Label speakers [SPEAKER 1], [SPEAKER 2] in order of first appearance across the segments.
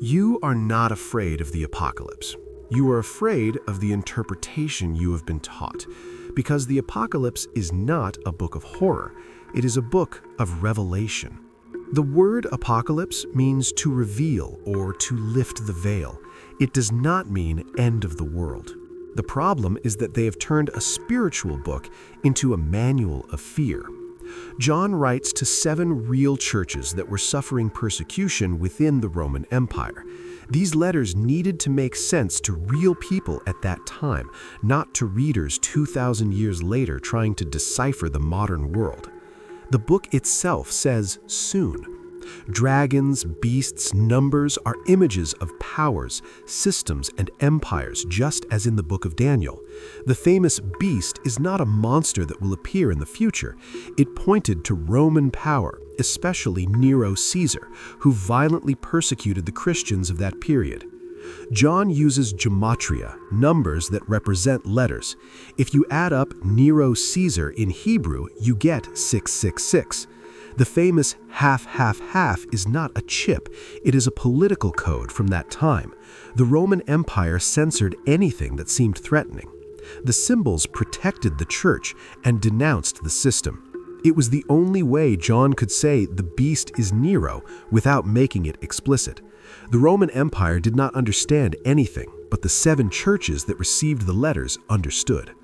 [SPEAKER 1] You are not afraid of the apocalypse. You are afraid of the interpretation you have been taught, because the apocalypse is not a book of horror. It is a book of revelation. The word apocalypse means to reveal or to lift the veil. It does not mean end of the world. The problem is that they have turned a spiritual book into a manual of fear. John writes to 7 real churches that were suffering persecution within the Roman Empire. These letters needed to make sense to real people at that time, not to readers 2,000 years later trying to decipher the modern world. The book itself says soon. Dragons, beasts, numbers are images of powers, systems, and empires, just as in the book of Daniel. The famous beast is not a monster that will appear in the future. It pointed to Roman power, especially Nero Caesar, who violently persecuted the Christians of that period. John uses gematria, numbers that represent letters. If you add up Nero Caesar in Hebrew, you get 666. The famous half, half, half is not a chip. It is a political code from that time. The Roman Empire censored anything that seemed threatening. The symbols protected the church and denounced the system. It was the only way John could say the beast is Nero without making it explicit. The Roman Empire did not understand anything, but the 7 churches that received the letters understood.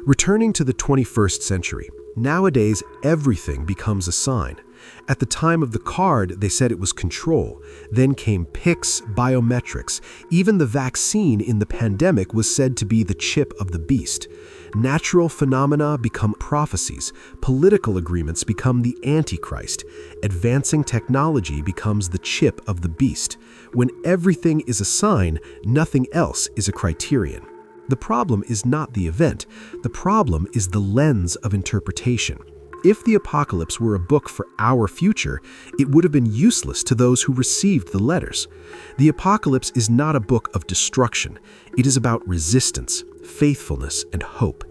[SPEAKER 1] Returning to the 21st century, nowadays everything becomes a sign. At the time of the card, they said it was control. Then came PICs, biometrics. Even the vaccine in the pandemic was said to be the chip of the beast. Natural phenomena become prophecies. Political agreements become the Antichrist. Advancing technology becomes the chip of the beast. When everything is a sign, nothing else is a criterion. The problem is not the event. The problem is the lens of interpretation. If the apocalypse were a book for our future, it would have been useless to those who received the letters. The apocalypse is not a book of destruction. It is about resistance, faithfulness, and hope.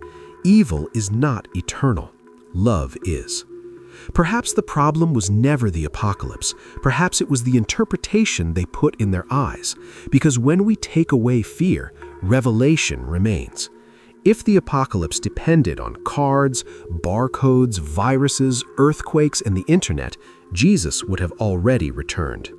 [SPEAKER 1] Evil is not eternal. Love is. Perhaps the problem was never the apocalypse. Perhaps it was the interpretation they put in their eyes. Because when we take away fear, revelation remains. If the apocalypse depended on cards, barcodes, viruses, earthquakes, and the internet, Jesus would have already returned.